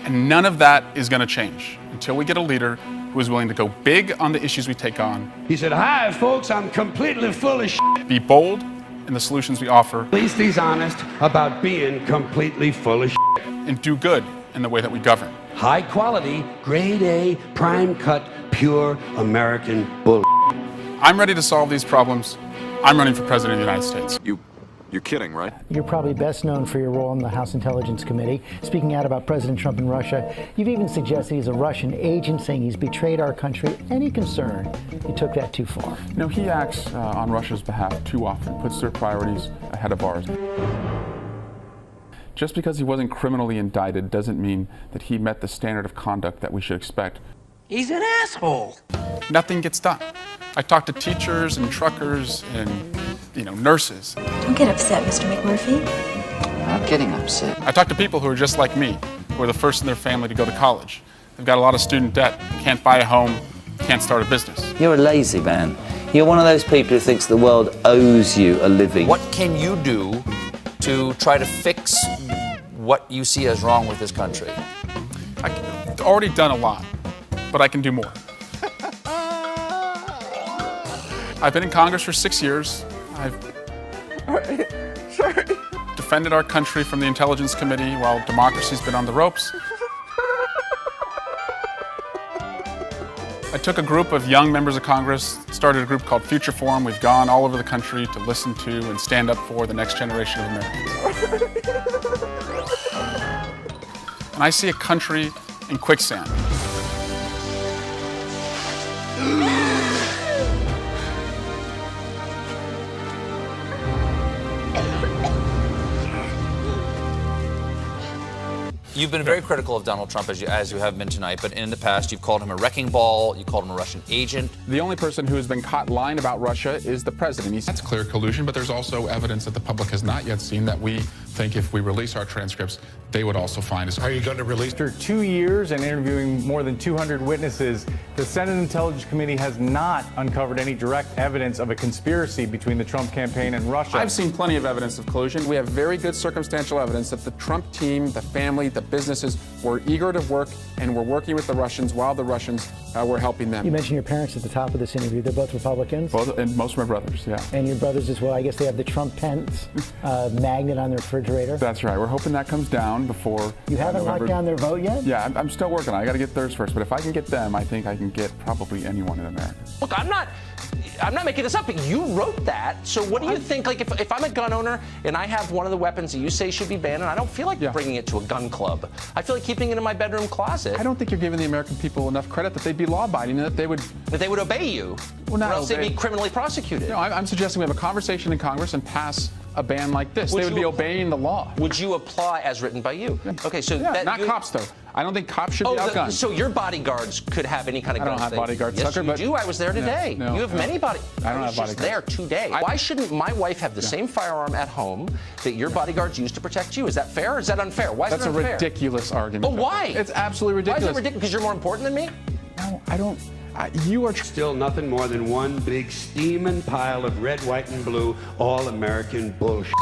And none of that is going to change until we get a leader who is willing to go big on the issues we take on. He said, "Hi, folks, I'm completely full of shit." Be bold in the solutions we offer. At least he's honest about being completely full of shit. And do good in the way that we govern. High quality, grade A, prime cut, pure American bull. I'm ready to solve these problems. I'm running for president of the United States. You're kidding, right? You're probably best known for your role in the House Intelligence Committee, speaking out about President Trump and Russia. You've even suggested he's a Russian agent, saying he's betrayed our country. Any concern you took that too far? No, he acts on Russia's behalf too often, puts their priorities ahead of ours. Just because he wasn't criminally indicted doesn't mean that he met the standard of conduct that we should expect. He's an asshole. Nothing gets done. I talk to teachers and truckers and, nurses. Don't get upset, Mr. McMurphy. I'm not getting upset. I talk to people who are just like me, who are the first in their family to go to college. They've got a lot of student debt, can't buy a home, can't start a business. You're a lazy man. You're one of those people who thinks the world owes you a living. What can you do to try to fix what you see as wrong with this country? I've already done a lot, but I can do more. I've been in Congress for 6 years. I've defended our country from the Intelligence Committee while democracy's been on the ropes. I took a group of young members of Congress, started a group called Future Forum. We've gone all over the country to listen to and stand up for the next generation of Americans. And I see a country in quicksand. You've been very critical of Donald Trump, as you have been tonight, but in the past you've called him a wrecking ball, you called him a Russian agent. The only person who has been caught lying about Russia is the president. That's clear collusion, but there's also evidence that the public has not yet seen that we think if we release our transcripts, they would also find us. Are you going to release? After 2 years and interviewing more than 200 witnesses, the Senate Intelligence Committee has not uncovered any direct evidence of a conspiracy between the Trump campaign and Russia. I've seen plenty of evidence of collusion. We have very good circumstantial evidence that the Trump team, the family, the businesses were eager to work and were working with the Russians while the Russians were helping them. You mentioned your parents at the top of this interview. They're both Republicans? Both, and most of my brothers, yeah. And your brothers as well. I guess they have the Trump Pence magnet on their refrigerator. That's right. We're hoping that comes down before You haven't November. locked down their vote yet? Yeah, I'm still working on it. I got to get theirs first. But if I can get them, I think I can get probably anyone in America. Look, I'm not making this up, but you wrote that. So what do you think, like, if I'm a gun owner and I have one of the weapons that you say should be banned, and I don't feel like bringing it to a gun club. I feel like keeping it in my bedroom closet. I don't think you're giving the American people enough credit that they'd be law-abiding and that they would... That they would obey you. Well, not or else obey. they'd be criminally prosecuted. No, I'm suggesting we have a conversation in Congress and pass a ban like this. They would be obeying the law. Would you apply as written by you? Yeah. Okay, so yeah, not cops, though. I don't think cops should be outgunned. So your bodyguards could have any kind of guns? I don't have bodyguards, yes, Tucker, you do. I was there today. No, you have many bodyguards. I don't have bodyguards. There today. Why shouldn't my wife have the same firearm at home that your bodyguards use to protect you? Is that fair or is that unfair? Why is That's it unfair? a ridiculous argument. But why? It's absolutely ridiculous. Why is it ridiculous? Because you're more important than me? No, I don't. You are Still nothing more than one big steaming pile of red, white, and blue all-American bullshit.